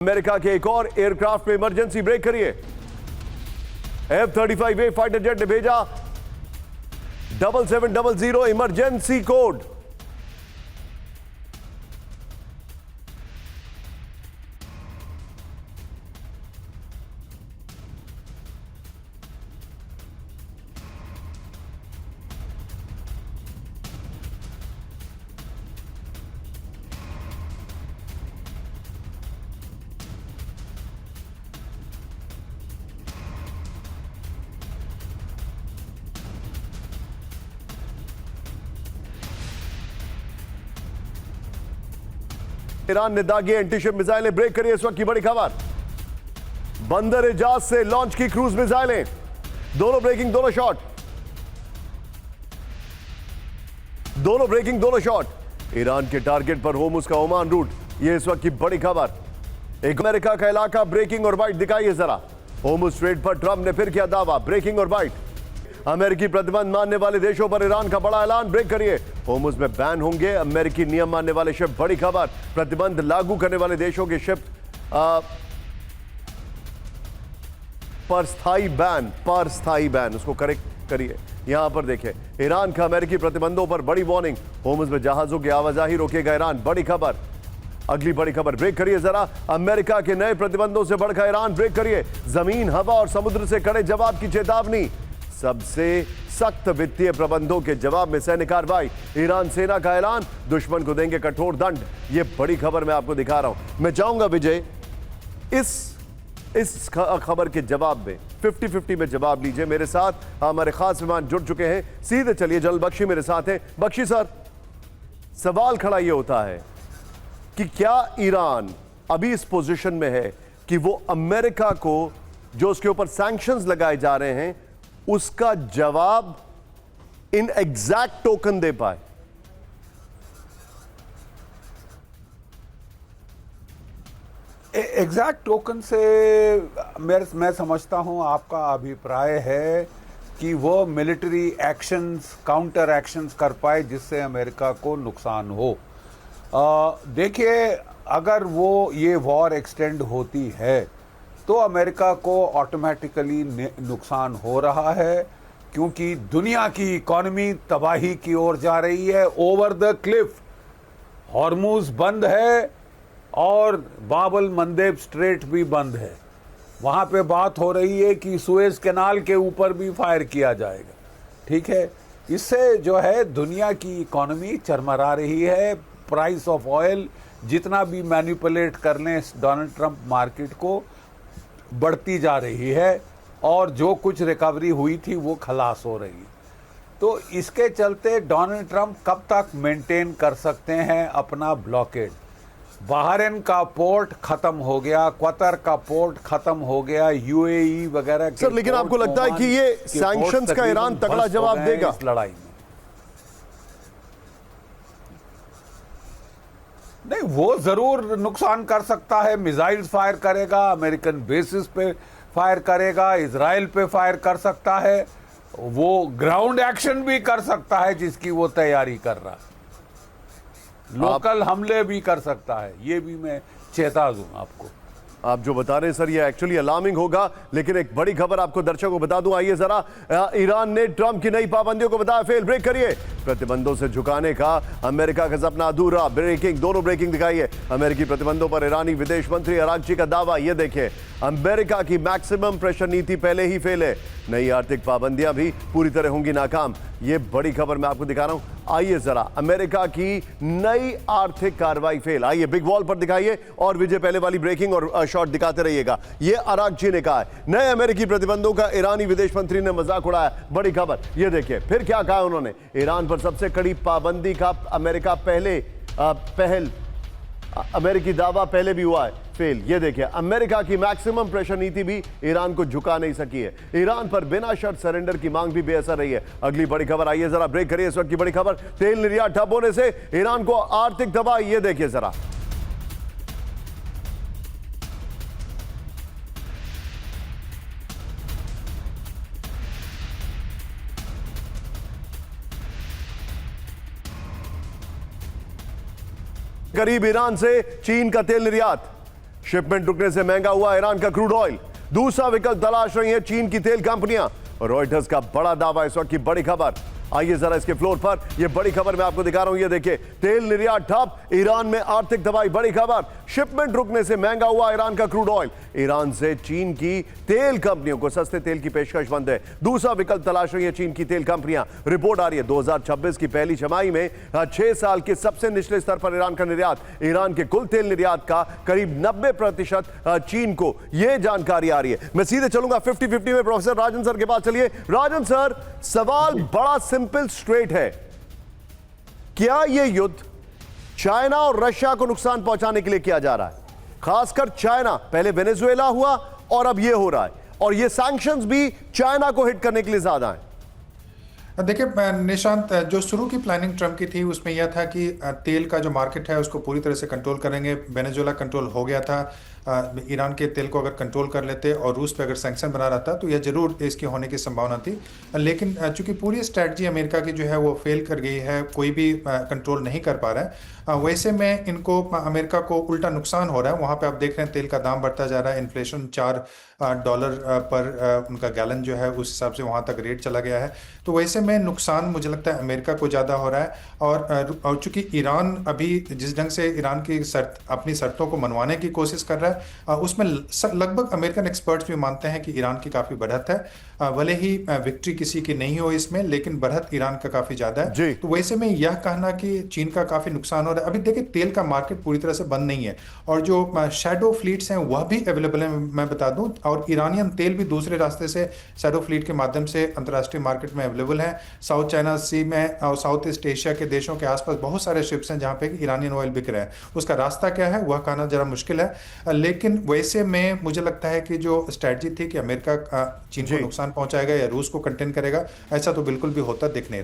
America के एक और एयरक्राफ्ट में इमरजेंसी ब्रेक करिए। F-35A फाइटर जेट ने भेजा 7700 इमरजेंसी कोड। ईरान ने दागी एंटीशिप मिसाइलें ब्रेक करी। इस वक्त की बड़ी खबर, बंदर एजाज से लॉन्च की क्रूज मिसाइलें, दोनों ब्रेकिंग दोनों शॉट, दोनों ब्रेकिंग दोनों शॉट। ईरान के टारगेट पर होर्मुज का ओमान रूट, यह इस वक्त की बड़ी खबर। एक अमेरिका का इलाका ब्रेकिंग और वाइट दिखाइए जरा। होर्मुज स्ट्रेट पर ट्रंप ने फिर किया दावा, ब्रेकिंग और वाइट। अमेरिकी प्रतिबंध मानने वाले देशों पर ईरान का बड़ा ऐलान, ब्रेक करिए। होर्मुज में बैन होंगे अमेरिकी नियम मानने वाले शिप, बड़ी खबर। प्रतिबंध लागू करने वाले देशों के शिप पर स्थायी बैन, उसको करेक्ट करिए। यहां पर देखें, ईरान का अमेरिकी प्रतिबंधों पर बड़ी वार्निंग। होर्मुज में जहाजों की आवाजाही रोकेगा ईरान, बड़ी खबर। अगली बड़ी खबर, ब्रेक करिए जरा। अमेरिका के नए प्रतिबंधों से बढ़कर ईरान, ब्रेक करिए। जमीन, हवा और समुद्र से कड़े जवाब की चेतावनी। सबसे सख्त वित्तीय प्रबंधों के जवाब में सैन्य कार्रवाई। ईरान सेना का ऐलान, दुश्मन को देंगे कठोर दंड। यह बड़ी खबर मैं आपको दिखा रहा हूं। मैं चाहूंगा विजय, इस खबर के जवाब में 50-50 में जवाब लीजिए। मेरे साथ हमारे खास मेहमान जुड़ चुके हैं, सीधे चलिए। जल बख्शी मेरे साथ हैं। बख्शी सर, सवाल खड़ा यह होता है कि क्या ईरान अभी इस पोजीशन में है कि वो अमेरिका को जो उसके ऊपर सैंक्शंस लगाए जा रहे हैं उसका जवाब इन एग्जैक्ट टोकन दे पाए? एग्जैक्ट टोकन से मैं समझता हूं आपका अभिप्राय है कि वो मिलिट्री एक्शंस, काउंटर एक्शंस कर पाए जिससे अमेरिका को नुकसान हो। देखिए, अगर वो ये वॉर एक्सटेंड होती है तो अमेरिका को ऑटोमेटिकली नुकसान हो रहा है, क्योंकि दुनिया की इकोनॉमी तबाही की ओर जा रही है। ओवर द क्लिफ हॉर्मुज बंद है और बाबल मंदेब स्ट्रेट भी बंद है। वहां पे बात हो रही है कि सुएज कैनाल के ऊपर भी फायर किया जाएगा। ठीक है, इससे जो है दुनिया की इकोनॉमी चरमरा रही है। प्राइस ऑफ ऑयल जितना भी मैनिपुलेट कर लें डोनाल्ड ट्रंप मार्केट को, बढ़ती जा रही है और जो कुछ रिकवरी हुई थी वो खलास हो रही है। तो इसके चलते डोनाल्ड ट्रंप कब तक मेंटेन कर सकते हैं अपना ब्लॉकेड? बहरीन का पोर्ट खत्म हो गया, कतर का पोर्ट खत्म हो गया, यूएई वगैरह। सर, लेकिन आपको लगता है कि ये सैंक्शंस का ईरान तगड़ा जवाब देगा इस लड़ाई में? नहीं, वो जरूर नुकसान कर सकता है। मिसाइल्स फायर करेगा, अमेरिकन बेसिस पे फायर करेगा, इजराइल पे फायर कर सकता है, वो ग्राउंड एक्शन भी कर सकता है जिसकी वो तैयारी कर रहा है, लोकल हमले भी कर सकता है। ये भी मैं चेता दूं आपको। आप जो बता रहे हैं सर, ये एक्चुअली अलार्मिंग होगा। लेकिन एक बड़ी खबर आपको दर्शकों को बता दूं, आइए जरा। ईरान ने ट्रंप की नई पाबंदियों को बताया फेल, ब्रेक करिए। प्रतिबंधों से झुकाने का अमेरिका का सपना अधूरा, ब्रेकिंग, दोनों ब्रेकिंग दिखाइए। अमेरिकी प्रतिबंधों पर ईरानी विदेश मंत्री अरागची का दावा, यह देखिए। अमेरिका की मैक्सिमम प्रेशर नीति पहले ही फेल है, नई आर्थिक पाबंदियां भी पूरी तरह होंगी नाकाम। यह बड़ी खबर मैं आपको दिखा रहा हूं। आइए जरा, अमेरिका की नई आर्थिक कार्रवाई फेल। आइए बिग वॉल पर दिखाइए और विजय पहले वाली ब्रेकिंग और शॉट दिखाते रहिएगा। यह अरागची ने कहा है, नए अमेरिकी प्रतिबंधों का ईरानी विदेश मंत्री ने मजाक उड़ाया, बड़ी खबर। यह देखिए फिर क्या कहा उन्होंने। ईरान पर सबसे कड़ी पाबंदी का अमेरिका अमेरिकी दावा पहले भी हुआ है फेल। ये देखिए, अमेरिका की मैक्सिमम प्रेशर नीति भी ईरान को झुका नहीं सकी है। ईरान पर बिना शर्त सरेंडर की मांग भी बेअसर रही है। अगली बड़ी खबर, आइए जरा ब्रेक करिए। इस वक्त की बड़ी खबर, तेल निर्यात ठप होने से ईरान को आर्थिक तबाही। ये देखिए जरा, करीब ईरान से चीन का तेल निर्यात शिपमेंट रुकने से महंगा हुआ ईरान का क्रूड ऑयल। दूसरा विकल्प तलाश रही है चीन की तेल कंपनियां। रॉयटर्स का बड़ा दावा, इस वक्त की बड़ी खबर। आइए जरा इसके फ्लोर पर, यह बड़ी खबर मैं आपको दिखा रहा हूं। ये देखिए, तेल निर्यात ठप, ईरान में आर्थिक तबाही। बड़ी खबर, शिपमेंट रुकने से महंगा हुआ ईरान का क्रूड ऑयल। ईरान से चीन की तेल कंपनियों को सस्ते तेल की पेशकश बंद है। दूसरा विकल्प तलाश रही है चीन की तेल कंपनियां। रिपोर्ट आ रही है 2026 की पहली छमाही में 6 साल के सबसे निचले स्तर पर ईरान का निर्यात। ईरान के कुल तेल निर्यात का करीब 90% चीन को, यह जानकारी आ रही है। मैं सीधे चलूंगा 50-50 में प्रोफेसर राजन सर के पास। चलिए राजन सर, सवाल बड़ा सिंपल स्ट्रेट है। क्या यह युद्ध चाइना और रशिया को नुकसान पहुंचाने के लिए किया जा रहा है? खासकर चाइना, पहले वेनेजुएला हुआ और अब यह हो रहा है, और यह सैंक्शंस भी चाइना को हिट करने के लिए ज्यादा हैं। देखिए निशांत, जो शुरू की प्लानिंग ट्रंप की थी उसमें यह था कि तेल का जो मार्केट है उसको पूरी तरह से कंट्रोल करेंगे। वेनेजुएला कंट्रोल हो गया था, ईरान के तेल को अगर कंट्रोल कर लेते और रूस पे अगर सैंक्शन बना रहता तो यह जरूर इसकी होने की संभावना थी। लेकिन चूंकि पूरी स्ट्रैटेजी अमेरिका की जो है वो फेल कर गई है, कोई भी कंट्रोल नहीं कर पा रहा है, वैसे में इनको अमेरिका को उल्टा नुकसान हो रहा है। वहाँ पे आप देख रहे हैं तेल का दाम बढ़ता जा रहा है, इन्फ्लेशन $4 पर उनका गैलन जो है उस हिसाब से वहाँ तक रेट चला गया है। तो वैसे में नुकसान मुझे लगता है अमेरिका को ज़्यादा हो रहा है। और चूंकि ईरान अभी जिस ढंग से ईरान की अपनी शर्तों को मनवाने की कोशिश कर रहा है, उसमें लगभग अमेरिकन एक्सपर्ट्स भी मानते हैं कि ईरान की काफ़ी बढ़त है। भले ही विक्ट्री किसी की नहीं हो इसमें, लेकिन बढ़त ईरान का काफ़ी ज़्यादा है। तो वैसे में यह कहना कि चीन का काफ़ी नुकसान हो रहा है। अभी देखिए, तेल का मार्केट पूरी तरह से बंद नहीं है, और जो शैडो फ्लीट्स हैं वह भी अवेलेबल है, मैं बता दूं। और ईरानियन तेल भी दूसरे रास्ते से शैडो फ्लीट के माध्यम से अंतर्राष्ट्रीय मार्केट में अवेलेबल है। साउथ चाइना सी में और साउथ ईस्ट एशिया के देशों के आसपास बहुत सारे शिप्स हैं जहां पे ईरानियन ऑयल बिक रहे हैं। उसका रास्ता क्या है वह कहना जरा मुश्किल है, लेकिन वैसे में मुझे लगता है कि जो स्ट्रेटजी थी कि अमेरिका चीन को नुकसान पहुंचाएगा या रूस को कंटेन करेगा, ऐसा तो बिल्कुल भी होता दिख नहीं